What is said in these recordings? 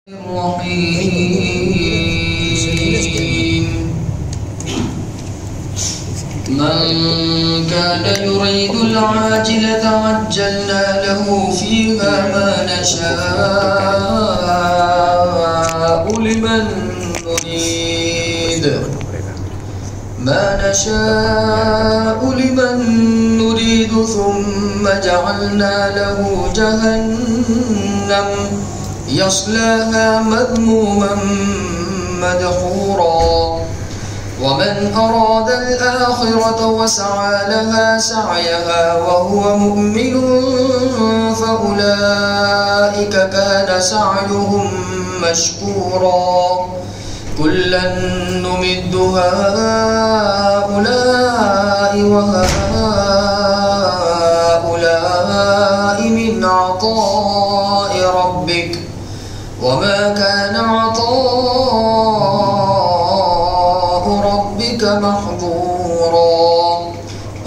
الرحيم من كان يريد العاجلة عجلنا له فيها ما نشاء لمن نريد ثم جعلنا له جهنم يصلاها مذموما مدحورا ومن أراد الآخرة وسعى لها سعيها وهو مؤمن فأولئك كان سعيهم مشكورا كلا نمد هؤلاء وهؤلاء من عطاء ربك وما كان عطاء ربك محظورا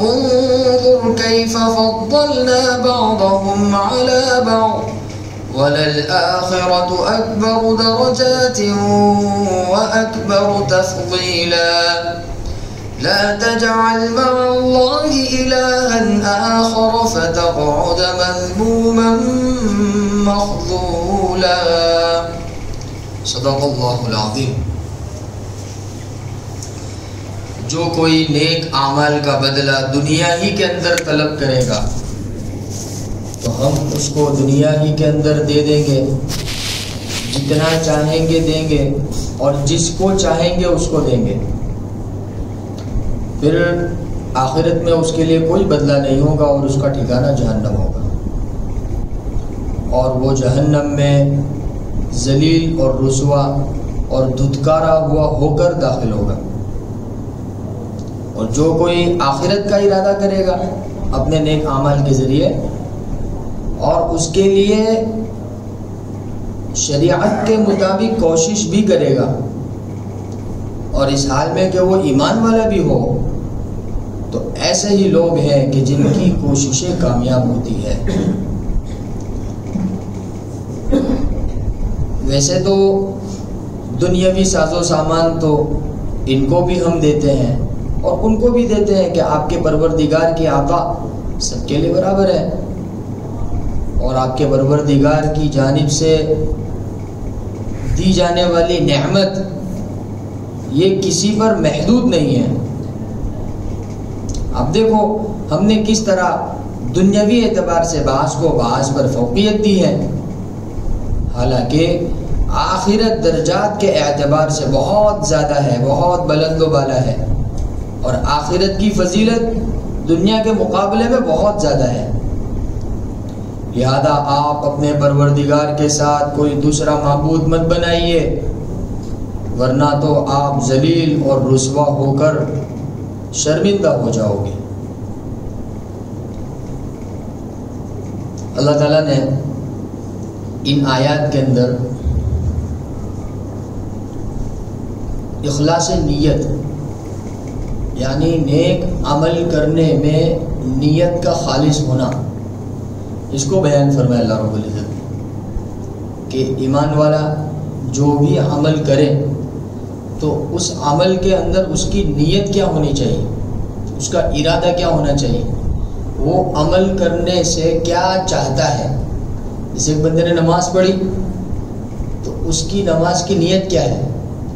انظر كيف فضلنا بعضهم على بعض وللآخرة أكبر درجات وأكبر تفضيلا لا تجعل مع الله إلها آخر فتقعد مذموما مخذولا صدق اللہ العظیم۔ جو کوئی نیک اعمال کا بدلہ دنیا ہی کے اندر طلب کرے گا تو ہم اس کو دنیا ہی کے اندر دے دیں گے، جتنا چاہیں گے دیں گے اور جس کو چاہیں گے اس کو دیں گے، پھر آخرت میں اس کے لیے کوئی بدلہ نہیں ہوگا اور اس کا ٹھکانہ جہنم ہوگا، اور وہ جہنم میں ذلیل اور رسوا اور دھتکارا ہوا ہو کر داخل ہوگا۔ اور جو کوئی آخرت کا ارادہ کرے گا اپنے نیک اعمال کے ذریعے اور اس کے لیے شریعت کے مطابق کوشش بھی کرے گا اور اس حال میں کہ وہ ایمان والا بھی ہو، تو ایسے ہی لوگ ہیں کہ جن کی کوششیں کامیاب ہوتی ہے۔ ویسے تو دنیاوی ساز و سامان تو ان کو بھی ہم دیتے ہیں اور ان کو بھی دیتے ہیں کہ آپ کے پروردگار کی عطا سب کے لیے برابر ہے، اور آپ کے پروردگار کی جانب سے دی جانے والی نعمت یہ کسی پر محدود نہیں ہے۔ اب دیکھو ہم نے کس طرح دنیاوی اعتبار سے بعض کو بعض پر فوقیت دی ہے، حالانکہ آخرت درجات کے اعتبار سے بہت زیادہ ہے، بہت بلند و بالا ہے، اور آخرت کی فضیلت دنیا کے مقابلے میں بہت زیادہ ہے۔ لہذا آپ اپنے پروردگار کے ساتھ کوئی دوسرا معبود مت بنائیے، ورنہ تو آپ ذلیل اور رسوا ہو کر شرمندہ ہو جاؤ گے۔ اللہ تعالیٰ نے ان آیات کے اندر اخلاص نیت یعنی نیک عمل کرنے میں نیت کا خالص ہونا اس کو بیان فرمایا اللہ رب العزت کہ ایمان والا جو بھی عمل کرے تو اس عمل کے اندر اس کی نیت کیا ہونی چاہیے، اس کا ارادہ کیا ہونا چاہیے، وہ عمل کرنے سے کیا چاہتا ہے۔ جیسے ایک بندے نے نماز پڑھی تو اس کی نماز کی نیت کیا ہے،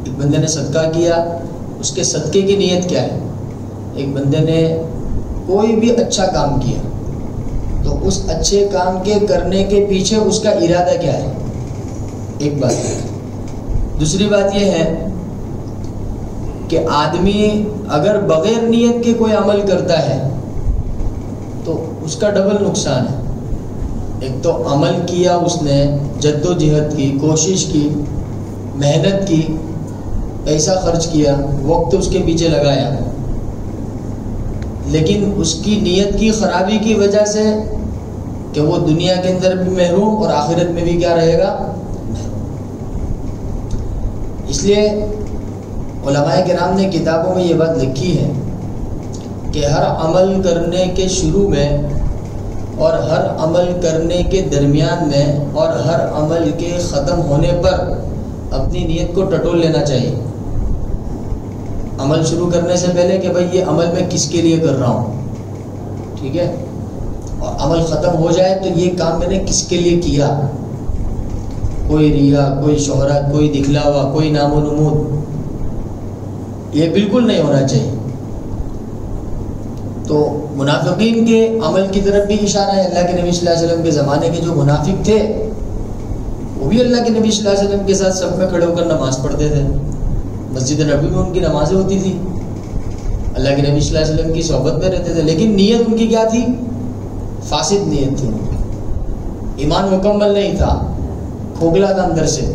ایک بندے نے صدقہ کیا اس کے صدقے کی نیت کیا ہے، ایک بندے نے کوئی بھی اچھا کام کیا تو اس اچھے کام کے کرنے کے پیچھے اس کا ارادہ کیا ہے، ایک بات ہے۔ دوسری بات یہ ہے کہ آدمی اگر بغیر نیت کے کوئی عمل کرتا ہے تو اس کا ڈبل نقصان ہے۔ ایک تو عمل کیا اس نے، جد و جہد کی، کوشش کی، محنت کی، پیسہ خرچ کیا، وقت اس کے پیچھے لگایا، لیکن اس کی نیت کی خرابی کی وجہ سے کہ وہ دنیا کے اندر بھی محروم اور آخرت میں بھی کیا رہے گا، اس لیے علماء کرام نے کتابوں میں یہ بات لکھی ہے کہ ہر عمل کرنے کے شروع میں اور ہر عمل کرنے کے درمیان میں اور ہر عمل کے ختم ہونے پر اپنی نیت کو ٹٹول لینا چاہیے. عمل شروع کرنے سے پہلے کہ بھائی یہ عمل میں کس کے لیے کر رہا ہوں, ٹھیک ہے, اور عمل ختم ہو جائے تو یہ کام میں نے کس کے لیے کیا. کوئی ریا, کوئی شہرت, کوئی دکھلاوا, کوئی نام و نمود, یہ بالکل نہیں ہونا چاہیے. تو منافقین کے عمل کی طرف بھی اشارہ ہے. اللہ کے نبی صلی اللہ علیہ وسلم کے زمانے کے جو منافق تھے وہ بھی اللہ کے نبی صلی اللہ علیہ وسلم کے ساتھ صف میں کھڑے ہو کر نماز پڑھتے تھے. مسجد نبی میں ان کی نمازیں ہوتی تھی, اللہ کے نبی صلی اللہ علیہ وسلم کی صحبت میں رہتے تھے, لیکن نیت ان کی کیا تھی؟ فاسد نیت تھی. ایمان مکمل نہیں تھا, کھوکھلا تھا اندر سے.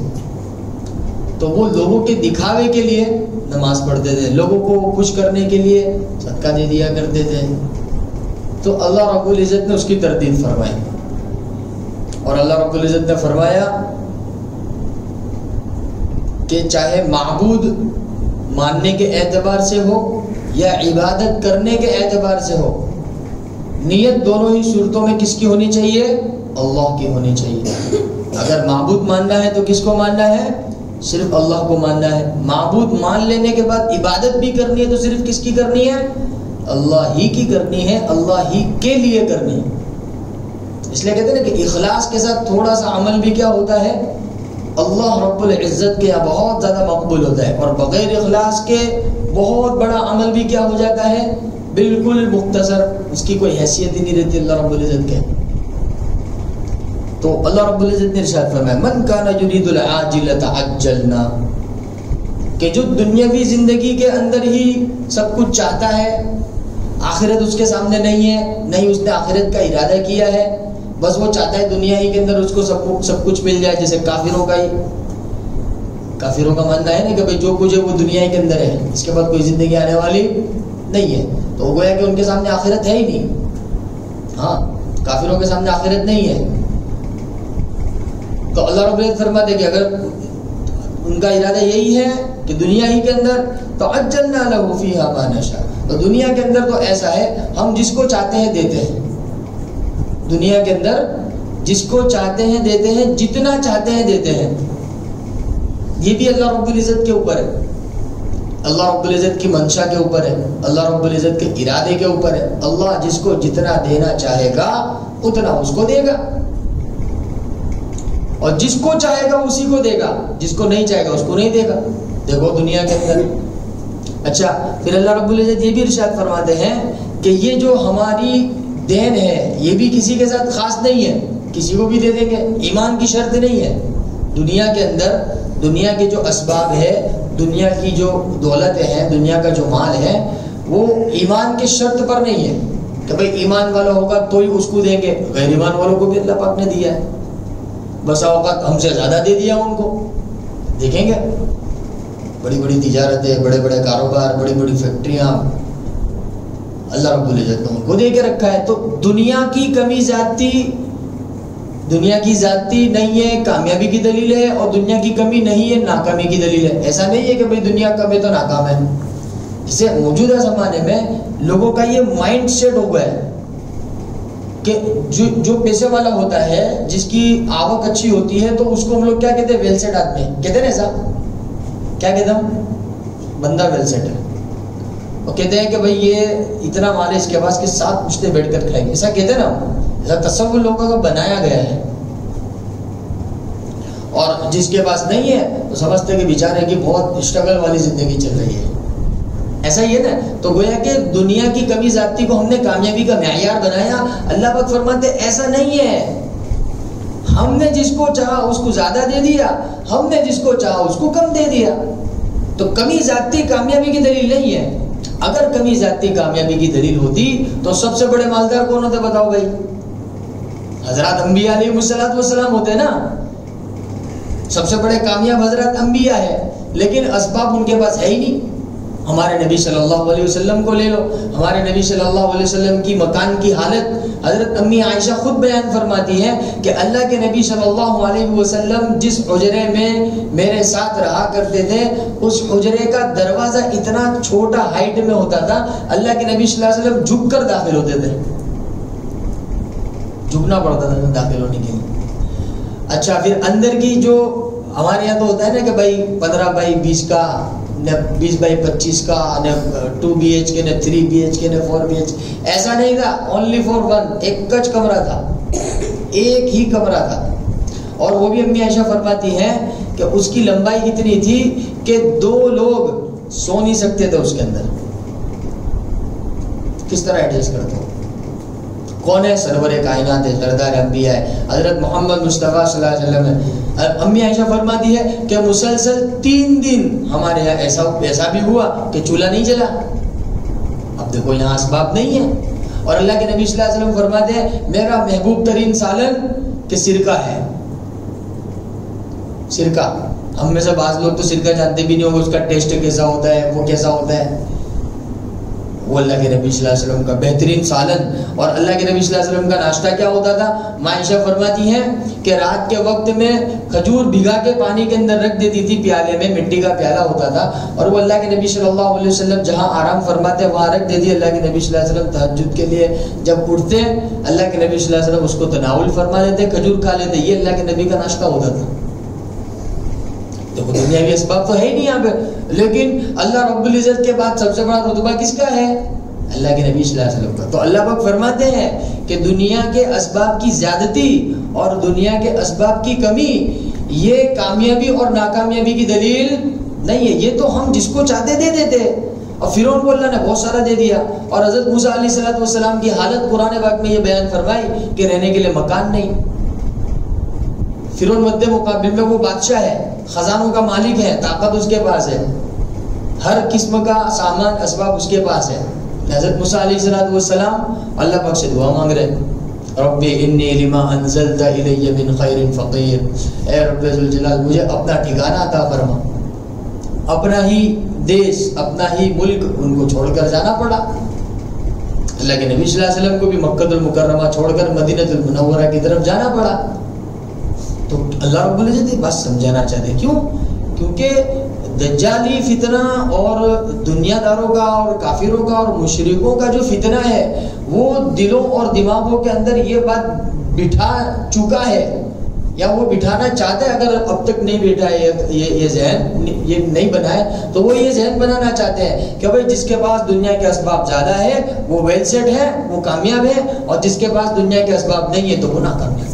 تو وہ لوگوں کے دکھاوے کے لیے نماز پڑھتے تھے, لوگوں کو خوش کرنے کے لیے صدقہ دے دیا کرتے تھے. تو اللہ رب العزت نے اس کی تردید فرمائی, اور اللہ رب العزت نے فرمایا کہ چاہے معبود ماننے کے اعتبار سے ہو یا عبادت کرنے کے اعتبار سے ہو, نیت دونوں ہی صورتوں میں کس کی ہونی چاہیے؟ اللہ کی ہونی چاہیے. اگر معبود ماننا ہے تو کس کو ماننا ہے؟ صرف اللہ کو ماننا ہے. معبود مان لینے کے بعد عبادت بھی کرنی ہے تو صرف کس کی کرنی ہے؟ اللہ ہی کی کرنی ہے, اللہ ہی کے لیے کرنی ہے. اس لیے کہتے ہیں نا کہ اخلاص کے ساتھ تھوڑا سا عمل بھی کیا ہوتا ہے؟ اللہ رب العزت کے یہاں بہت زیادہ مقبول ہوتا ہے. اور بغیر اخلاص کے بہت بڑا عمل بھی کیا ہو جاتا ہے؟ بالکل مختصر, اس کی کوئی حیثیت ہی نہیں رہتی اللہ رب العزت کے. تو اللہ رب العزت نے ارشاد فرمایا من کان یرید العاجلۃ عجلنا, کہ جو دنیاوی زندگی کے اندر ہی سب کچھ چاہتا ہے, آخرت اس کے سامنے نہیں ہے, نہیں اس نے آخرت کا ارادہ کیا ہے, بس وہ چاہتا ہے دنیا ہی کے اندر اس کو سب کچھ مل جائے. جیسے کافروں کا ماننا ہے نا کہ بھائی جو کچھ ہے وہ دنیا ہی کے اندر ہے, اس کے بعد کوئی زندگی آنے والی نہیں ہے. تو گویا کہ ان کے سامنے آخرت ہے ہی نہیں. ہاں, کافروں کے سامنے آخرت نہیں ہے. تو اللہ رب العزت فرماتے کہ اگر ان کا ارادہ یہی ہے کہ دنیا ہی کے اندر, تو عجلنا لہ فیہا ما نشاء, تو دنیا کے اندر تو ایسا ہے ہم جس کو چاہتے ہیں دیتے ہیں. دنیا کے اندر جس کو چاہتے ہیں دیتے ہیں, جتنا چاہتے ہیں دیتے ہیں. یہ بھی اللہ رب العزت کے اوپر ہے, اللہ رب العزت کی منشا کے اوپر ہے, اللہ رب العزت کے ارادے کے اوپر ہے. اللہ جس کو جتنا دینا چاہے گا اتنا اس کو دے گا, اور جس کو چاہے گا اسی کو دے گا, جس کو نہیں چاہے گا اس کو نہیں دے گا. دیکھو دنیا کے اندر. اچھا, پھر اللہ رب العزت یہ بھی ارشاد فرماتے ہیں کہ یہ جو ہماری دین ہے یہ بھی کسی کے ساتھ خاص نہیں ہے, کسی کو بھی دے دیں گے. ایمان کی شرط نہیں ہے. دنیا کے اندر دنیا کے جو اسباب ہے, دنیا کی جو دولتیں ہیں, دنیا کا جو مال ہے, وہ ایمان کی شرط پر نہیں ہے کہ بھئی ایمان والا ہوگا تو ہی اس کو دیں گے. غیر ایمان والوں کو بھی اللہ پاک نے دیا ہے, بسا اوقات ہم سے زیادہ دے دیا ان کو. دیکھیں گے بڑی بڑی تجارتیں, بڑے بڑے کاروبار, بڑی بڑی فیکٹریاں اللہ رب العزت نے ان کو دے کے رکھا ہے. تو دنیا کی کمی ذاتی نہیں ہے کامیابی کی دلیل ہے, اور دنیا کی کمی نہیں ہے ناکامی کی دلیل ہے. ایسا نہیں ہے کہ بھئی دنیا کم ہے تو ناکام ہے. جسے موجودہ زمانے میں لوگوں کا یہ مائنڈ سیٹ ہو گیا ہے کہ جو پیسے والا ہوتا ہے, جس کی آوک اچھی ہوتی ہے, تو اس کو ہم لوگ کیا کہتے ہیں؟ ویل سیٹ آدمی کہتے ہیں. ایسا کیا کہتے ہیں؟ بندہ ویل سیٹ ہے. وہ کہتے ہیں کہ بھئی یہ اتنا مال ہے اس کے پاس کہ 7 پشتے بیٹھ کر کھائیں گے, ایسا کہتے ہیں نا. ایسا تصور لوگوں کا بنایا گیا ہے. اور جس کے پاس نہیں ہے تو سمجھتے کہ بیچارے کی بہت اسٹرگل والی زندگی چل رہی ہے. ایسا ہی ہے نا. تو گویا کہ دنیا کی کمی ذاتی کو ہم نے کامیابی کا معیار بنایا. اللہ پاک فرماتے ایسا نہیں ہے, ہم نے جس کو چاہا اس کو زیادہ دے دیا, ہم نے جس کو چاہا اس کو کم دے دیا. تو کمی ذاتی کامیابی کی دلیل نہیں ہے. اگر کمی ذاتی کامیابی کی دلیل ہوتی تو سب سے بڑے مالدار کون ہوتے بتاؤ بھائی؟ حضرات انبیاء علیہ السلام ہوتے نا. سب سے بڑے کامیاب حضرات انبیاء ہے, لیکن اسباب ان کے پاس ہے ہی نہیں. ہمارے نبی صلی اللہ علیہ وسلم کو لے لو. ہمارے نبی صلی اللہ علیہ وسلم کی مکان کی حالت حضرت امی عائشہ خود بیان فرماتی ہے کہ اللہ کے نبی صلی اللہ علیہ وسلم جس حجرے میں میرے ساتھ رہا کرتے تھے, اس حجرے کا دروازہ اتنا چھوٹا ہائٹ میں ہوتا تھا, اللہ کے نبی صلی اللہ علیہ وسلم جھک کر داخل ہوتے تھے. جھکنا پڑتا تھا داخل ہونے کے لیے۔ اچھا پھر اندر کی جو ہمارے یہاں تو ہوتا ہے نا کہ بھائی 15 بائی 20 کا، نہ 20 بائی 25 کا، نہ 2 BHK، نہ 3 BHK، نہ 4 BHK، ایسا نہیں تھا، only for one، ایک کچ کمرہ تھا، ایک ہی کمرہ تھا۔ اور وہ بھی امی عائشہ فرماتی ہیں کہ اس کی لمبائی اتنی تھی کہ 2 لوگ سو نہیں سکتے تھے اس کے اندر۔ کس طرح ایڈجسٹ کرتے ہو؟ کون ہے؟ سرور کائنات ہے، سردار انبیاء ہے، حضرت محمد مصطفیٰ صلی اللہ علیہ وسلم ہے۔ امی عائشہ فرماتی ہے کہ مسلسل 3 دن ہمارے یہاں ایسا بھی ہوا کہ چولہا نہیں جلا۔ اب دیکھو یہاں اسباب نہیں ہے، اور اللہ کے نبی صلی اللہ علیہ وسلم فرماتے ہیں میرا محبوب ترین سالن کہ سرکہ ہے۔ سرکہ، ہم میں سے بعض لوگ تو سرکہ جانتے بھی نہیں ہوں گے اس کا ٹیسٹ کیسا ہوتا ہے، وہ کیسا ہوتا ہے۔ وہ اللہ کے نبی صلی اللہ علیہ وسلم کا بہترین سالن۔ اور اللہ کے نبی صلی اللہ علیہ وسلم کا ناشتہ کیا ہوتا تھا؟ عائشہ فرماتی ہیں کہ رات کے وقت میں کھجور بھگا کے پانی کے اندر رکھ دیتی تھی، پیالے میں، مٹی کا پیالہ ہوتا تھا، اور وہ اللہ کے نبی صلی اللہ علیہ وسلم جہاں آرام فرماتے وہاں رکھ دیتی۔ اللہ کے نبی صلی اللہ علیہ وسلم تہجد کے لیے جب اٹھتے اللہ کے نبی صلی اللہ علیہ وسلم اس کو تناول فرما دیتے، کھجور کھا لیتے۔ یہ اللہ کے نبی کا ناشتہ ہوتا تھا۔ دیکھو دنیاوی اسباب تو ہے ہی نہیں یہاں پہ، لیکن اللہ رب العزت کے بعد سب سے بڑا رتبہ کس کا ہے؟ اللہ کے نبی صلی اللہ علیہ وسلم کا۔ تو اللہ پاک فرماتے ہیں کہ دنیا کے اسباب کی زیادتی اور دنیا کے اسباب کی کمی یہ کامیابی اور ناکامیابی کی دلیل نہیں ہے، یہ تو ہم جس کو چاہتے دے دیتے، اور فرعون کو اللہ نے بہت سارا دے دیا۔ اور حضرت موسیٰ علیہ السلام کی حالت قرآن پاک میں یہ بیان فرمائی کہ رہنے کے لیے مکان نہیں۔ فرعون مد مقابل میں وہ بادشاہ ہے، خزانوں کا مالک ہے، طاقت اس کے پاس ہے، ہر قسم کا سامان اسباب اس کے پاس ہے۔ حضرت موسیٰ علیہ السلام اللہ پاک سے دعا مانگ رہے، رب انی لما انزلت الی من خیر فقیر، اے رب ذوالجلال مجھے اپنا ٹھکانہ عطا فرما۔ اپنا ہی دیش، اپنا ہی ملک ان کو چھوڑ کر جانا پڑا۔ اللہ کے نبی صلی اللہ علیہ وسلم کو بھی مکہ المکرمہ چھوڑ کر مدینہ المنورہ کی طرف جانا پڑا۔ تو اللہ رب العزت یہ بات سمجھانا چاہتے ہیں، کیوں؟ کیونکہ دجالی فتنہ اور دنیا داروں کا اور کافروں کا اور مشرکوں کا جو فتنہ ہے وہ دلوں اور دماغوں کے اندر یہ بات بٹھا چکا ہے، یا وہ بٹھانا چاہتا ہے۔ اگر اب تک نہیں بیٹھا ہے یہ ذہن، یہ نہیں بنا ہے، تو وہ یہ ذہن بنانا چاہتے ہیں کہ بھائی جس کے پاس دنیا کے اسباب زیادہ ہے وہ ویل سیٹ ہے، وہ کامیاب ہے، اور جس کے پاس دنیا کے اسباب نہیں ہے تو وہ ناکامیاب۔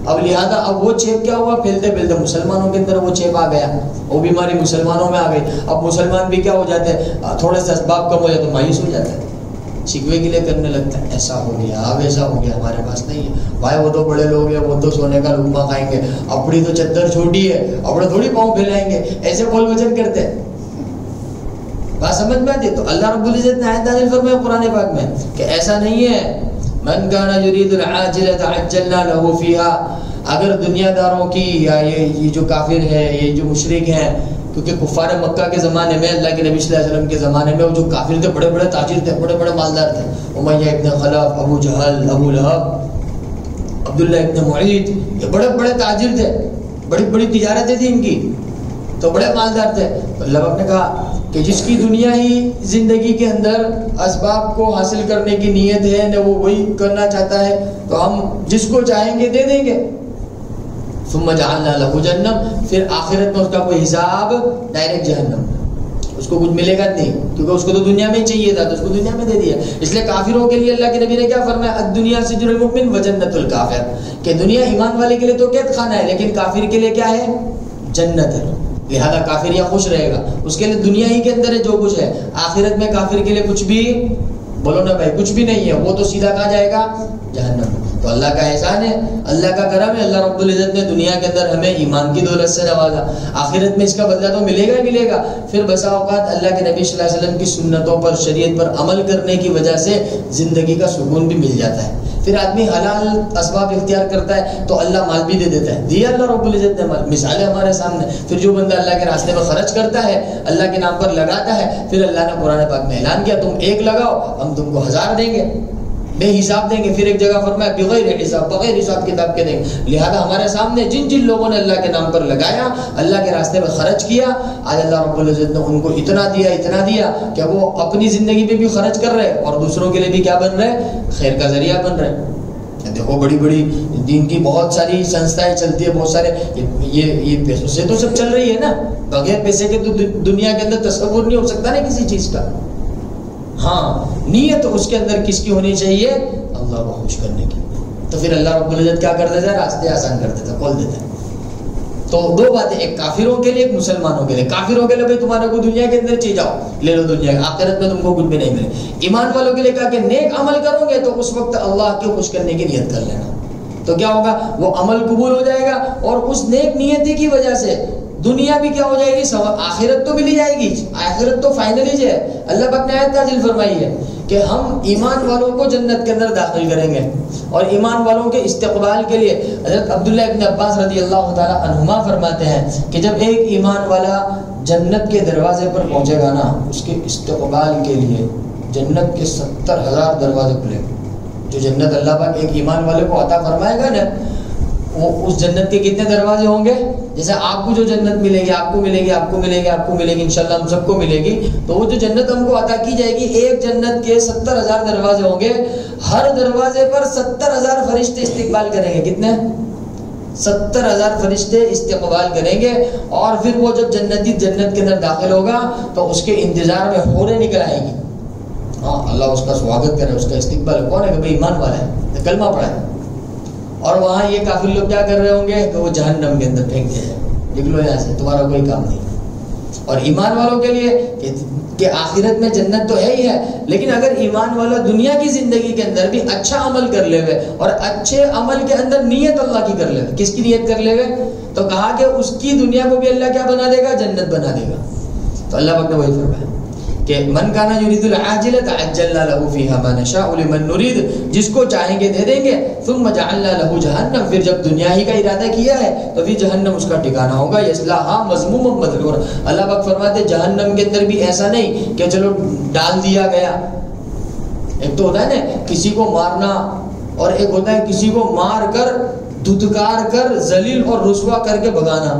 اب لہذا اب وہ چیپ کیا ہوا، پھیلتے پھیلتے مسلمانوں کے اندر وہ چیپ آ گیا، وہ بیماری مسلمانوں میں آ گئی۔ اب مسلمان بھی کیا ہو جاتے ہیں، تھوڑے سے اسباب کم ہو جاتے تو مایوس ہو جاتا ہے، شکوے کے لیے کرنے لگتا ہے، ایسا ہو گیا، اب ایسا ہو گیا، ہمارے پاس نہیں ہے۔ بھائی وہ تو بڑے لوگ ہیں، وہ تو سونے کا لقمہ کھائیں گے، اپنی تو چادر چھوٹی ہے، اپنے تھوڑی پاؤں پھیلائیں گے، ایسے بول وچن کرتے ہیں۔ بات سمجھ میں آتی ہے؟ تو اللہ رب العزت نے آیت نازل فرمایا قرآن پاک میں کہ ایسا نہیں ہے، من کان یرید العاجلۃ عجلنا له فیہا۔ اگر دنیا داروں کی یا یہ جو کافر ہے، یہ جو مشرک ہیں، کیونکہ کفار مکہ کے زمانے میں اللہ کے نبی صلی اللہ علیہ وسلم کے زمانے میں وہ جو کافر تھے بڑے بڑے تاجر تھے، بڑے بڑے مالدار تھے، امیہ ابن خلف، ابو جہل، ابو لہب، عبداللہ ابن معیط، یہ بڑے بڑے تاجر تھے، بڑی بڑی تجارتیں تھیں ان کی، تو بڑے مالدار تھے۔ اللہ پاک نے کہا کہ جس کی دنیا ہی زندگی کے اندر اسباب کو حاصل کرنے کی نیت ہے نہ وہ وہی کرنا چاہتا ہے، تو ہم جس کو چاہیں گے دے دیں گے۔ ثم جعلنا له جہنم، پھر آخرت میں اس کا کوئی حساب ڈائریکٹ جہنم، اس کو کچھ ملے گا نہیں، کیونکہ اس کو تو دنیا میں ہی چاہیے تھا تو اس کو دنیا میں دے دیا۔ اس لیے کافروں کے لیے اللہ کے نبی نے کیا فرمایا، الدنیا سجن المؤمن وجنت الکافر، کہ دنیا ایمان والے کے لیے تو قید خانہ ہے لیکن کافر کے لیے کیا ہے، جنت ہے۔ لہذا کافر یا خوش رہے گا، اس کے لیے دنیا ہی کے اندر ہے جو کچھ ہے، آخرت میں کافر کے لیے کچھ بھی بولو نا بھائی، کچھ بھی نہیں ہے، وہ تو سیدھا کہاں جائے گا، جہنم۔ تو اللہ کا احسان ہے، اللہ کا کرم ہے، اللہ رب العزت نے دنیا کے اندر ہمیں ایمان کی دولت سے نوازا، آخرت میں اس کا بدلہ تو ملے گا ہی ملے گا۔ پھر بسا اوقات اللہ کے نبی صلی اللہ علیہ وسلم کی سنتوں پر، شریعت پر عمل کرنے کی وجہ سے زندگی کا سکون بھی مل جاتا ہے۔ پھر آدمی حلال اسباب اختیار کرتا ہے تو اللہ مال بھی دے دیتا ہے، دیا اللہ رب العزت نے مال، مثالیں ہمارے سامنے۔ پھر جو بندہ اللہ کے راستے میں خرچ کرتا ہے، اللہ کے نام پر لگاتا ہے، پھر اللہ نے قرآن پاک میں اعلان کیا تم 1 لگاؤ ہم تم کو 1000 دیں گے، بے حساب دیں گے۔ پھر ایک جگہ فرمایا بغیر حساب، بغیر حساب کتاب کے دیں گے۔ لہذا ہمارے سامنے جن جن لوگوں نے اللہ کے نام پر لگایا، اللہ کے راستے میں خرچ کیا، آج اللہ رب العزت نے ان کو اتنا دیا کہ وہ اپنی زندگی پہ بھی خرچ کر رہے اور دوسروں کے لیے بھی کیا بن رہے، خیر کا ذریعہ بن رہے۔ دیکھو بڑی بڑی دین کی بہت ساری سنستھائیں چلتی ہے، بہت سارے یہ پیسوں سے تو سب چل رہی ہے نا، بغیر پیسے کے تو دنیا کے اندر تصور نہیں ہو سکتا نا کسی چیز کا. ہاں نیت اس کے اندر کس کی ہونی چاہیے؟ اللہ کو خوش کرنے کی. تو پھر اللہ رب العزت کیا کر دیتا ہے؟ راستے آسان کر دیتا ہے، کھول دیتا ہے. تو دو باتیں، ایک کافروں کے لیے ایک مسلمانوں کے لیے. کافروں کے لیے بھائی تمہارے کو دنیا کے اندر چیز جاؤ لے لو، دنیا کے آخرت میں تم کو کچھ بھی نہیں ملے. ایمان والوں کے لیے کہا کہ نیک عمل کرو گے تو اس وقت اللہ کو خوش کرنے کی نیت کر لینا. تو کیا ہوگا؟ وہ عمل قبول ہو جائے گا اور اس نیک نیتی کی وجہ سے دنیا بھی کیا ہو جائے گی، آخرت تو بھی لی جائے گی. آخرت تو فائنلی جو ہے اللہ پاک نے آیت نازل فرمائی ہے کہ ہم ایمان والوں کو جنت کے اندر داخل کریں گے. اور ایمان والوں کے استقبال کے لیے حضرت عبداللہ ابن عباس رضی اللہ تعالی عنہما فرماتے ہیں کہ جب ایک ایمان والا جنت کے دروازے پر پہنچے گا نا، اس کے استقبال کے لیے جنت کے 70,000 دروازے کھلے. جو جنت اللہ پاک ایک ایمان والے کو عطا فرمائے گا نا، وہ اس جنت کے کتنے دروازے ہوں گے؟ جیسے آپ کو جو جنت ملے گی، آپ کو ملے گی، آپ کو ملے گی، آپ کو ملے گی، انشاءاللہ ہم سب کو ملے گی. تو وہ جو جنت ہم کو عطا کی جائے گی، ایک جنت کے 70,000 دروازے ہوں گے. ہر دروازے پر 70,000 فرشتے استقبال کریں گے. کتنے؟ 70,000 فرشتے استقبال کریں گے. اور پھر وہ جب جنتی جنت کے اندر داخل ہوگا تو اس کے انتظار میں حوریں نکل آئے گی. ہاں اللہ اس کا سواگت کرے، اس کا استقبال. کون ہے کہ بھائی ایمان والا ہے، کلمہ پڑھا ہے. اور وہاں یہ کافر لوگ کیا کر رہے ہوں گے کہ وہ جہنم کے اندر پھینک دیا جائے، نکلو یہاں سے، تمہارا کوئی کام نہیں. اور ایمان والوں کے لیے کہ آخرت میں جنت تو ہے ہی ہے، لیکن اگر ایمان والا دنیا کی زندگی کے اندر بھی اچھا عمل کر لے ہوئے اور اچھے عمل کے اندر نیت اللہ کی کر لے ہوئے. کس کی نیت کر لے ہوئے؟ تو کہا کہ اس کی دنیا کو بھی اللہ کیا بنا دے گا؟ جنت بنا دے گا. تو اللہ پاک نے وہی فرمایا کہ من کانا یرید العاجلۃ عجلنا له فیہا ما نشاء لمن نرید، جس کو چاہیں گے دے دیں گے. ثم جعلنا له جہنم، پھر جب دنیا ہی کا ارادہ کیا ہے تو پھر جہنم اس کا ٹھکانہ ہوگا. یصلاھا مذموما مدحورا. اللہ پاک فرماتے جہنم کے اندر بھی ایسا نہیں کہ چلو ڈال دیا گیا. ایک تو ہوتا ہے نا کسی کو مارنا، اور ایک ہوتا ہے کسی کو مار کر دھتکار کر ذلیل اور رسوا کر کے بھگانا.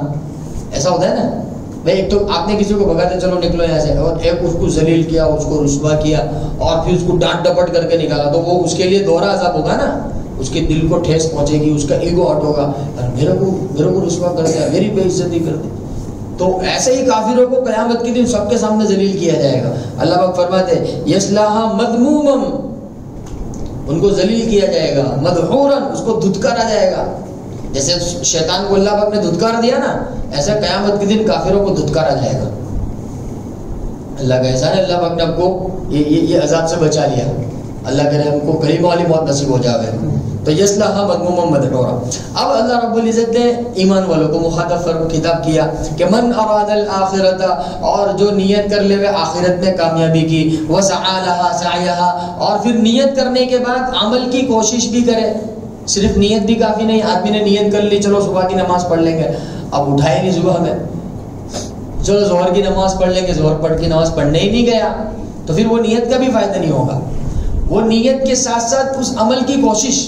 ایسا ہوتا ہے نا بھائی، ایک تو آپ نے کسی کو بھگاتے چلو نکلو یہاں سے، اور ایک اس کو ذلیل کیا، اس کو رسوا کیا، اور پھر اس کو ڈانٹ ڈپٹ کر کے نکالا. تو وہ اس کے لیے دوہرا عذاب ہوگا نا. اس کے دل کو ٹھیس پہنچے گی، اس کا ایگو ہٹ ہوگا، میرے کو رسوا کر دیا، میری بے عزتی کر دی. تو ایسے ہی کافروں کو قیامت کے دن سب کے سامنے ذلیل کیا جائے گا. اللہ پاک فرماتے یصلاھا مذموما، ان کو ذلیل کیا جائے گا. مدحورا، اس کو دھتکارا جائے گا. جیسے شیطان کو اللہ پاک نے دھتکار دیا نا، ایسا قیامت کے دن کافروں کو دھتکارا جائے گا. اللہ کا احسان ہے، اللہ پاک نے آپ کو یہ عذاب سے بچا لیا. اللہ کرے ہم کو کلمہ والی موت نصیب ہو جاوے. تو یصلاھا مذموما مدحورا. اب اللہ رب العزت نے ایمان والوں کو مخاطب خطاب کیا کہ من اراد الاخرۃ، اور جو نیت کر لے آخرت میں کامیابی کی، وسعى لها سعيها، اور پھر نیت کرنے کے بعد عمل کی کوشش بھی کرے. صرف نیت بھی کافی نہیں. آدمی نے نیت کر لی چلو صبح کی نماز پڑھ لیں گے، اب اٹھائے نہیں صبح میں، چلو ظہر کی نماز پڑھ لیں گے، ظہر پڑھ کی نماز پڑھنے ہی نہیں گیا، تو پھر وہ نیت کا بھی فائدہ نہیں ہوگا. وہ نیت کے ساتھ ساتھ اس عمل کی کوشش.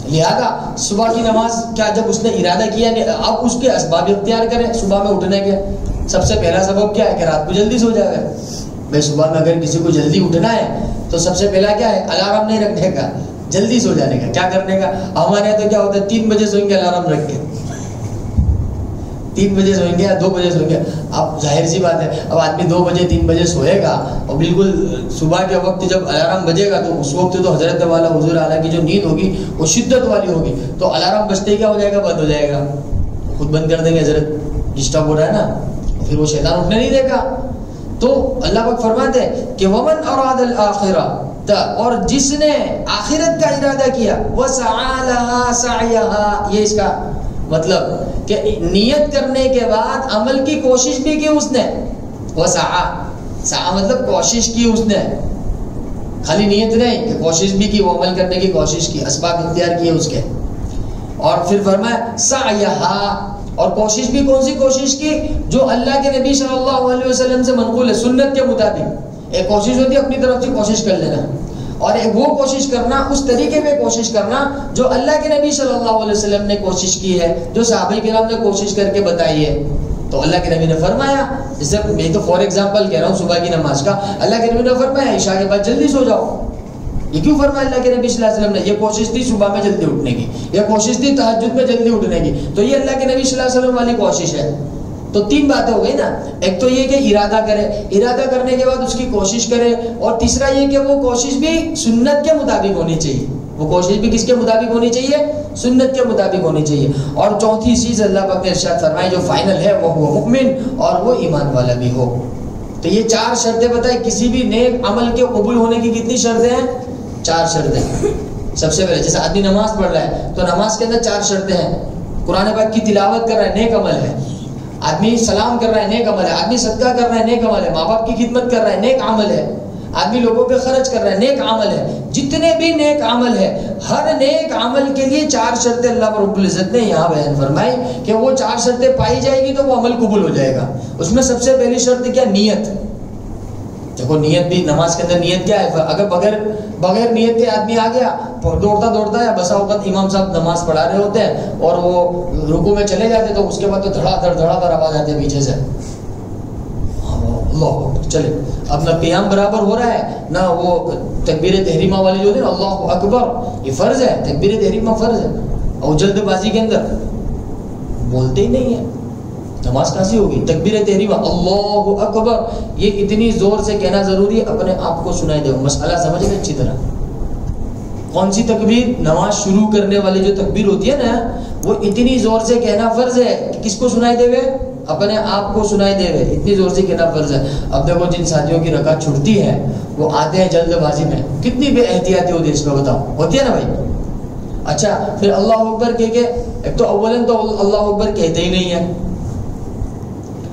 لہذا صبح کی نماز کیا جب اس نے ارادہ کیا، اب اس کے اسباب اختیار کریں. صبح میں اٹھنے کے سب سے پہلا سبب کیا ہے کہ رات کو جلدی سو جائے. بھائی صبح میں اگر کسی کو جلدی اٹھنا ہے تو سب سے پہلا کیا ہے؟ الارم نہیں رکھنے کا، جلدی سو جانے کا. کیا کرنے کا؟ ہمارے یہاں تو کیا ہوتا ہے 3 بجے سوئیں گے الارم رکھ کے، 3 بجے سوئیں گے یا 2 بجے سوئیں گے. اب ظاہر سی بات ہے، اب آدمی 2 بجے 3 بجے سوئے گا اور بالکل صبح کے وقت جب الارم بجے گا تو اس وقت تو حضرت والا حضور اعلیٰ کی جو نیند ہوگی وہ شدت والی ہوگی. تو الارم بجتے ہی کیا ہو جائے گا؟ بند ہو جائے گا، خود بند کر دیں گے. حضرت ڈسٹرب ہو رہا ہے نا، پھر وہ شیطان اٹھنے نہیں دے گا. تو اللہ پاک فرماتے ہیں کہ ومن اراد الاخرہ، اور جس نے آخرت کا ارادہ کیا، وسعى لها سعيها، یہ اس کا مطلب کہ نیت کرنے کے بعد عمل کی کوشش بھی کی اس نے. وسعى مطلب کوشش کی اس نے، خالی نیت نہیں کہ کوشش بھی کی، وہ عمل کرنے کی کوشش کی، اسباب اختیار کیے اس کے. اور پھر فرمایا سعيها، اور کوشش بھی کون سی کوشش کی؟ جو اللہ کے نبی صلی اللہ علیہ وسلم سے منقول ہے، سنت کے مطابق. ایک کوشش ہوتی ہے اپنی طرف سے کوشش کر لینا، اور ایک وہ کوشش کرنا اس طریقے پہ کوشش کرنا جو اللہ کے نبی صلی اللہ علیہ وسلم نے کوشش کی ہے، جو صحابہ کرام نے کوشش کر کے بتائی ہے. تو اللہ کے نبی نے فرمایا، جیسے میں تو فار ایگزامپل کہہ رہا ہوں صبح کی نماز کا، اللہ کے نبی نے فرمایا عشاء کے بعد جلدی سو جاؤ. یہ کیوں فرمایا اللہ کے نبی صلی اللہ علیہ وسلم نے؟ یہ کوشش تھی صبح میں جلدی اٹھنے کی، یہ کوشش تھی تہجد میں جلدی اٹھنے کی، تو یہ اللہ کے نبی صلی اللہ علیہ وسلم والی کوشش ہے۔ تو تین باتیں ہو گئی نا، ایک تو یہ کہ ارادہ کرے، ارادہ کرنے کے بعد اس کی کوشش کرے، اور تیسرا یہ کہ وہ کوشش بھی سنت کے مطابق ہونی چاہیے، وہ کوشش بھی کس کے مطابق ہونی چاہیے؟ سنت کے مطابق ہونی چاہیے۔ اور چوتھی چیز اللہ پاک نے ارشاد فرمائی جو فائنل ہے وہ ہو مؤمن، اور وہ ایمان والا بھی ہو۔ تو یہ چار شرطیں بتائیں، کسی بھی نیک عمل کے قبول ہونے کی کتنی شرطیں ہیں؟ چار شرطیں۔ سب سے پہلے جیسے آدمی نماز پڑھ رہا ہے تو نماز کے اندر چار شرطیں ہیں، قرآن پاک کی تلاوت کر رہا ہے نیک عمل ہے، آدمی سلام کر رہا ہے نیک عمل ہے، آدمی صدقہ کر رہا ہے نیک عمل ہے، ماں باپ کی خدمت کر رہا ہے نیک عمل ہے، آدمی لوگوں پہ خرچ کر رہا ہے نیک عمل ہے۔ جتنے بھی نیک عمل ہے، ہر نیک عمل کے لیے چار شرطیں اللہ رب العزت نے یہاں بیان فرمائی کہ وہ چار شرطیں پائی جائے گی تو وہ عمل قبول ہو جائے گا۔ اس میں سب سے پہلی شرط کیا؟ نیت۔ دیکھو نیت بھی نماز کے اندر نیت کیا ہے؟ اگر بغیر نیت کے آدمی آ گیا دوڑتا یا بسا اوقات امام صاحب نماز پڑھا رہے ہوتے ہیں اور وہ رکوع میں چلے جاتے تو اس کے بعد تو دھڑا دھڑ آواز آتی ہے پیچھے سے، اللہ چلے، اب نہ قیام برابر ہو رہا ہے نہ وہ تکبیر تحریمہ والی جو ہوتی ہے نا اللہ اکبر، یہ فرض ہے، تکبیر تحریمہ فرض ہے، اور جلد بازی کے اندر بولتے ہی نہیں ہے، نماز کیسی ہوگی؟ تکبیر تحریمہ اللہ اکبر، یہ اتنی زور سے کہنا ضروری ہے اپنے آپ کو سنائی دے، مسئلہ سمجھ لیں اچھی طرح۔ کون سی تکبیر؟ نماز شروع کرنے والی جو تکبیر ہوتی ہے نا وہ اتنی زور سے کہنا فرض ہے کہ کس کو سنائی دے ہوئے؟ اپنے آپ کو سنائی دے ہوئے، اتنی زور سے کہنا فرض ہے۔ اب دیکھو جن ساتھیوں کی رکعت چھوٹتی ہے وہ آتے ہیں جلد بازی میں، کتنی بے احتیاطی ہوتی ہے اس میں بتاؤ، ہوتی ہے نا بھائی؟ اچھا پھر اللہ اکبر کہہ کے ایک تو اولن تو اللہ اکبر کہتے ہی نہیں ہے،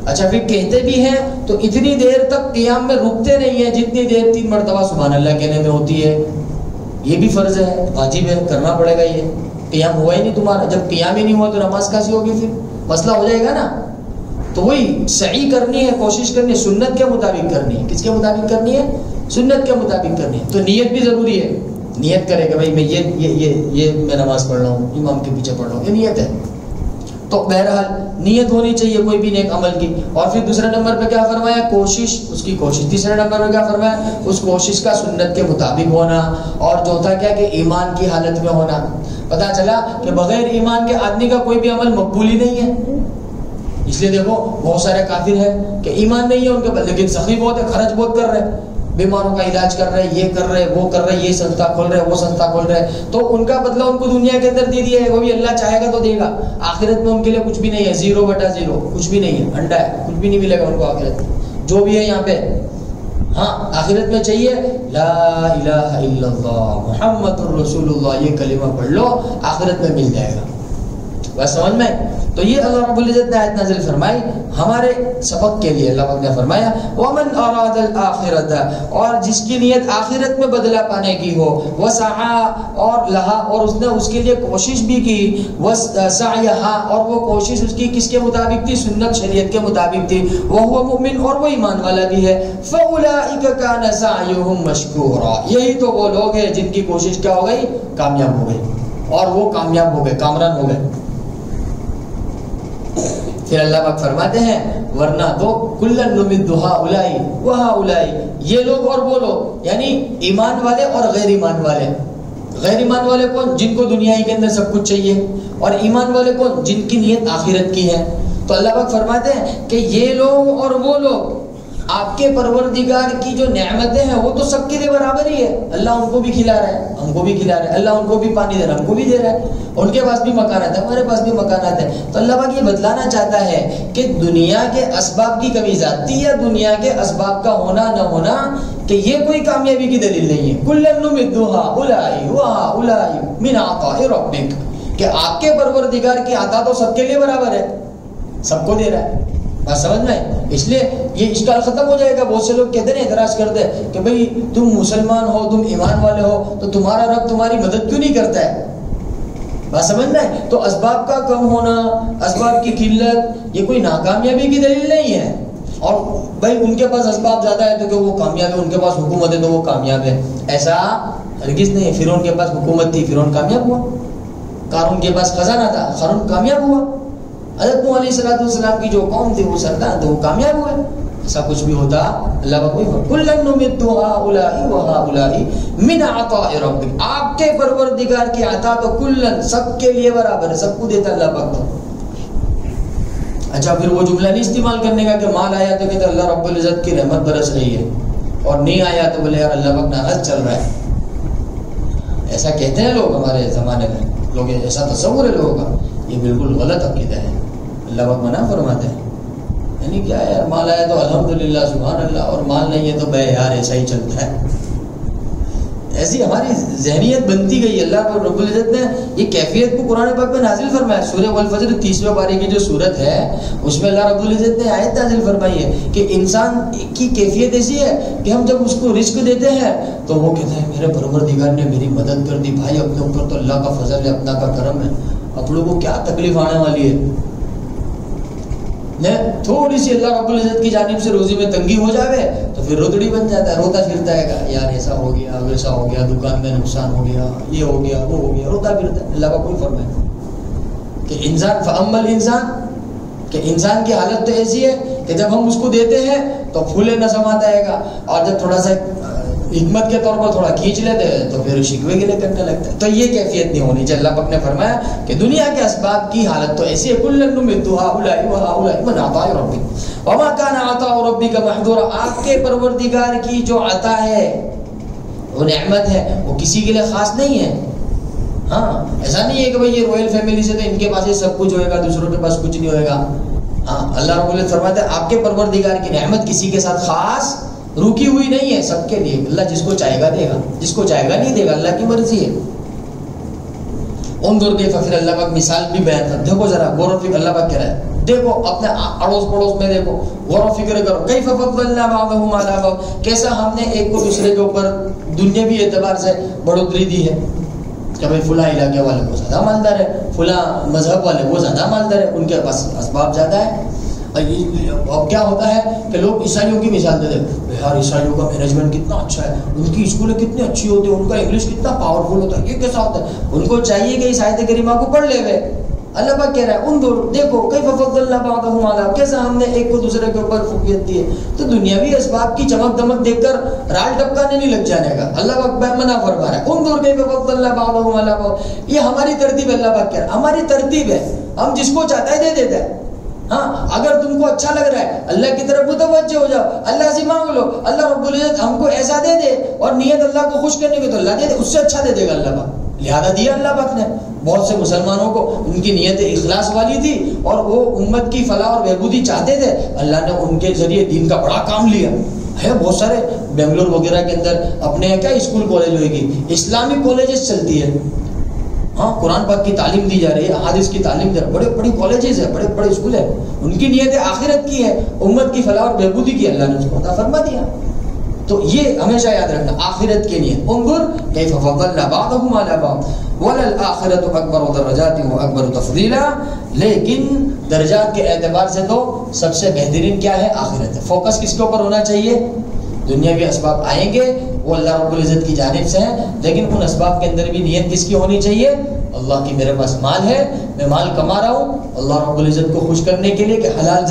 اچھا پھر کہتے بھی ہیں تو اتنی دیر تک قیام میں رکتے نہیں ہیں جتنی دیر 3 مرتبہ سبحان اللہ کہنے میں ہوتی ہے، یہ بھی فرض ہے، واجب ہے، کرنا پڑے گا، یہ قیام ہوا ہی نہیں تمہارا، جب قیام ہی نہیں ہوا تو نماز کیسی ہوگی؟ پھر مسئلہ ہو جائے گا نا۔ تو وہی صحیح کرنی ہے، کوشش کرنی ہے، سنت کے مطابق کرنی ہے، کس کے مطابق کرنی ہے؟ سنت کے مطابق کرنی ہے۔ تو نیت بھی ضروری ہے، نیت کرے کہ بھائی میں یہ میں نماز پڑھ رہا ہوں، امام کے پیچھے پڑھ رہا ہوں، یہ نیت ہے۔ تو بہرحال نیت ہونی چاہیے کوئی بھی نیک عمل کی۔ اور پھر دوسرے نمبر پہ کیا فرمایا؟ کوشش، اس کی کوشش۔ تیسرے نمبر پہ کیا فرمایا؟ اس کوشش کا سنت کے مطابق ہونا۔ اور چوتھا کیا کہ ایمان کی حالت میں ہونا۔ پتا چلا کہ بغیر ایمان کے آدمی کا کوئی بھی عمل مقبول ہی نہیں ہے۔ اس لیے دیکھو بہت سارے کافر ہیں کہ ایمان نہیں ہے ان کے پاس لیکن سخی بہت ہے، خرچ بہت کر رہے ہیں، بیماروں کا علاج کر رہے ہیں، یہ کر رہے وہ کر رہے، یہ سنستھا کھول رہے وہ سنستھا کھول رہے، تو ان کا بدلہ ان کو دنیا کے اندر دے دیا ہے، وہ بھی اللہ چاہے گا تو دے گا۔ آخرت میں ان کے لیے کچھ بھی نہیں ہے، 0/0، کچھ بھی نہیں ہے، انڈا ہے، کچھ بھی نہیں ملے گا ان کو آخرت میں جو بھی ہے یہاں پہ۔ ہاں آخرت میں چاہیے لا الہ الا اللہ محمد الرسول اللہ، یہ کلمہ پڑھ لو، آخرت میں مل جائے گا۔ بس سمجھ میں؟ تو یہ اللہ رب العزت نے آیت نازل فرمائی ہمارے سبق کے لیے۔ اللہ پاک نے فرمایا وَمَنْ أَرَادَ الْآخِرَةَ، اور جس کی نیت آخرت میں بدلہ پانے کی ہو، وَسَعَى، اور لہا، اور اس نے اس کے لیے کوشش بھی کی، وَسَعْيَهَا، اور وہ کوشش اس کی کس کے مطابق تھی؟ سنت شریعت کے مطابق تھی، وَهُوَ مُؤْمِنٌ، اور وہ ایمان والا بھی ہے، فَأُولَئِكَ كَانَ سَعْيُهُمْ مَشْكُورًا، یہی تو وہ لوگ ہیں جن کی کوشش کیا ہو گئی؟ کامیاب ہو گئی، اور وہ کامیاب ہو گئے، کامران ہو گئے۔ پھر اللہ پاک فرماتے ہیں ورنہ تو کلن نمد ہؤلاء وہؤلاء، یہ لوگ اور وہ لوگ، یعنی ایمان والے اور غیر ایمان والے۔ غیر ایمان والے کون؟ جن کو دنیا کے اندر سب کچھ چاہیے، اور ایمان والے کون؟ جن کی نیت آخرت کی ہے۔ تو اللہ پاک فرماتے ہیں کہ یہ لوگ اور وہ لوگ، آپ کے پروردگار کی جو نعمتیں ہیں وہ تو سب کے لیے برابر ہی ہے، اللہ ان کو بھی کھلا رہا ہے، ہم کو بھی کھلا رہا ہے، اللہ ان کو بھی پانی دے رہا ہے، ہم کو بھی دے رہا ہے، ان کے پاس بھی مکانات ہیں، ہمارے پاس بھی مکانات ہیں۔ تو اللہ پاک یہ بتلانا چاہتا ہے کہ دنیا کے اسباب کی کمی ذاتی یا دنیا کے اسباب کا ہونا نہ ہونا کہ یہ کوئی کامیابی کی دلیل نہیں ہے۔ کُلًّا نُمِدُّ هؤلاء وهؤلاء من عطاء ربک، کہ آپ کے پروردگار کی عطا تو سب کے لیے برابر ہے، سب کو دے رہا ہے۔ بات سمجھ میں؟ اس لیے یہ اشکال ختم ہو جائے گا۔ بہت سے لوگ کہتے ہیں، اعتراض کرتے ہیں کہ بھئی تم مسلمان ہو، تم ایمان والے ہو، تو تمہارا رب تمہاری مدد کیوں نہیں کرتا ہے؟ بات سمجھ میں؟ تو اسباب کا کم ہونا، اسباب کی قلت، یہ کوئی ناکامیابی کی دلیل نہیں ہے۔ اور بھائی ان کے پاس اسباب زیادہ ہے تو کہ وہ کامیاب ہے، ان کے پاس حکومت ہے تو وہ کامیاب ہے، ایسا ہرگز نہیں ہے۔ فرعون کے پاس حکومت تھی، فرعون کامیاب ہوا۔ قارون کے پاس خزانہ تھا، قارون کامیاب ہوا۔ حضرت نوح علیہ السلام کی جو قوم تھی وہ سردار تھے، وہ کامیاب ہوئے۔ ایسا کچھ بھی ہوتا اللہ کا کوئی کلن نمد ہؤلاء وہؤلاء من عطاء ربک، آپ کے پروردگار کی عطا تو کلن سب کے لیے برابر ہے، سب کو دیتا اللہ پاک۔ اچھا پھر وہ جملہ نہیں استعمال کرنے کا کہ مال آیا تو کہتے اللہ رب العزت کی رحمت برس رہی ہے، اور نہیں آیا تو بولے یار اللہ پاک ناراض چل رہا ہے۔ ایسا کہتے ہیں لوگ ہمارے زمانے میں، لوگ ایسا تصور ہے لوگوں کا، یہ بالکل غلط عقیدہ ہے۔ اللہ پاک منع فرماتے ہیں، یعنی کیا ہے یار مال آیا تو الحمدللہ سبحان اللہ، اور مال نہیں ہے تو بے یار ایسا ہی چلتا ہے۔ ایسی ہماری ذہنیت بنتی گئی۔ اللہ رب العزت نے یہ کیفیت کو قرآن پاک میں نازل فرمایا۔ سورہ والفجر 30ویں پارے کی جو سورت ہے اس میں اللہ رب العزت نے آیت نازل فرمائی ہے کہ انسان کی کیفیت ایسی ہے کہ ہم جب اس کو رزق دیتے ہیں تو وہ کہتے ہیں میرے پروردگار نے میری مدد کر دی۔ بھائی اپنے اوپر تو اللہ کا فضل ہے، اپنا کا کرم ہے، اپنوں کو کیا تکلیف آنے والی ہے۔ تھوڑی سی اللہ رب العزت کی جانب سے روزی میں تنگی ہو جاوے تو پھر روتڑی بن جاتا ہے، روتا پھرتا ہے کہ یار ایسا ہو گیا ویسا ہو گیا، دکان میں نقصان ہو گیا، یہ ہو گیا وہ ہو گیا، روتا پھرتا ہے۔ اللہ کا کوئی فرمائے کہ انسان فَأَمَّا الْإِنسان، کہ انسان کی حالت تو ایسی ہے کہ جب ہم اس کو دیتے ہیں تو پھولے نہ سماتا ہے گا، اور جب تھوڑا سا حکمت کے طور پر تھوڑا کھینچ لیتے ہیں تو پھر شکوے گلے کرنے لگتا ہے۔ تو یہ کیفیت نہیں ہونی چاہیے۔ اللہ پاک نے فرمایا کہ دنیا کے اسباب کی حالت تو ایسی ہے، کُلًّا نُمِدُّ هؤلاء وهؤلاء من عطاء ربک وما كان عطاء ربک محظورا، آپ کے پروردگار کی جو عطا ہے وہ نعمت ہے، وہ کسی کے لیے خاص نہیں ہے۔ ہاں ایسا نہیں ہے کہ بھئی یہ رویل فیملی سے تو ان کے پاس یہ سب کچھ ہوئے گا، دوسروں کے پاس کچھ نہیں ہوئے گا۔ ہاں اللہ رب العزت فرماتے ہیں آپ کے پروردگار کی نعمت کسی کے ساتھ خاص رکی ہوئی نہیں ہے، سب کے لیے۔ اللہ جس کو چاہے گا دے گا، جس کو چاہے گا نہیں دے گا، اللہ کی مرضی ہے۔ انظر کیف، پھر اللہ پاک مثال بھی بیان کر، دیکھو ذرا غور و فکر، اللہ پاک کہہ رہا ہے دیکھو اپنے اڑوس پڑوس میں دیکھو، غور و فکر کرو، کیف فضلنا بعضهم علی بعض، کیسا ہم نے ایک کو دوسرے کے اوپر دنیاوی اعتبار سے بڑھوتری دی ہے کہ بھائی فلاں علاقے والے کو زیادہ مالدار ہے، فلاں مذہب والے وہ زیادہ مالدار ہے، ان کے پاس اسباب زیادہ ہے۔ اب کیا ہوتا ہے کہ لوگ عیسائیوں کی مثال دیتے ہیں، یار عیسائیوں کا مینجمنٹ کتنا اچھا ہے، ان کی اسکولیں کتنی اچھی ہوتی ہیں، ان کا انگلش کتنا پاورفل ہوتا ہے، یہ کیسا ہوتا ہے۔ ان کو چاہیے کہ اس آیت کریمہ کو پڑھ لے ہوئے۔ اللہ پاک کہہ رہا ہے انظر دیکھو کیف فضلنا بعضهم علی، کیسا ہم نے ایک کو دوسرے کے اوپر فوقیت دی ہے۔ تو دنیاوی اسباب کی چمک دمک دیکھ کر رال ٹپکانے نہیں لگ جانے کا، اللہ پاک منع فرما رہا ہے انظر کیف فضلنا بعضهم علی بعض۔ یہ ہماری ترتیب ہے، اللہ پاک کہہ رہا ہے ہماری ترتیب ہے، ہم جس کو چاہتا ہے دے دیتا ہے۔ ہاں اگر تم کو اچھا لگ رہا ہے اللہ کی طرف متوجہ ہو جاؤ، اللہ سے مانگ لو، اللہ رب العزت ہم کو ایسا دے دے، اور نیت اللہ کو خوش کرنے کی تو اللہ دے دے، اس سے اچھا دے دے گا اللہ پاک۔ لہذا دیا اللہ پاک نے۔ بہت سے مسلمانوں کو ان کی نیت اخلاص والی تھی اور وہ امت کی فلاح اور بہبودی چاہتے تھے، اللہ نے ان کے ذریعے دین کا بڑا کام لیا ہے۔ بہت سارے بنگلور وغیرہ کے اندر اپنے کیا اسکول کالج ہوئے گی، اسلامی کالجز چلتی ہے، ہاں قرآن پاک کی تعلیم دی جا رہی ہے، احادیث کی تعلیم دی، بڑے بڑی کالجز ہیں، بڑے بڑے اسکول ہیں، ان کی نیت آخرت کی ہے، امت کی فلاح اور بہبودی کی، اللہ نے اس کو عطا فرما دیا۔ تو یہ ہمیشہ یاد رکھنا، آخرت کے لیے انظر کیف فضلنا بعضهم علی بعض وللآخرۃ اکبر درجات واکبر تفضیلا، لیکن درجات کے اعتبار سے تو سب سے بہترین کیا ہے؟ آخرت ہے۔ فوکس کس کے اوپر ہونا چاہیے؟ دنیاوی اسباب آئیں گے وہ اللہ رب العزت کی جانب سے ہیں، لیکن ان اسباب کے اندر بھی نیت کس کی ہونی چاہیے؟ اللہ کی میرے پاس مال ہے، میں مال کما رہا ہوں اللہ رب العزت کو خوش کرنے کے لیے کہ حلال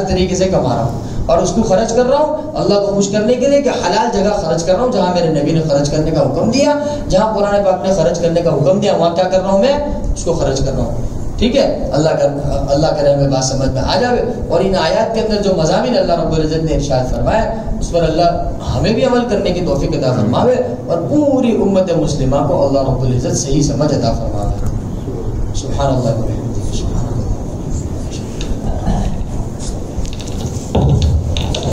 طریقے سے کما رہا ہوں، اور اس کو خرچ کر رہا ہوں اللہ کو خوش کرنے کے لیے کہ حلال جگہ خرچ کر رہا ہوں، جہاں میرے نبی نے خرچ کرنے کا حکم دیا، جہاں قرآن پاک نے خرچ کرنے کا حکم دیا وہاں کیا کر رہا ہوں میں؟ اس کو خرچ کر رہا ہوں۔ ٹھیک ہے، اللہ کرے میں بات سمجھ میں آ جاوے۔ اور ان آیات کے اندر جو مضامین اللہ رب العزت نے ارشاد فرمایا اس پر اللہ ہمیں بھی عمل کرنے کی توفیق عطا فرماوے، اور پوری امت مسلمہ کو اللہ رب العزت صحیح سمجھ عطا فرماوے۔ سبحان اللہ۔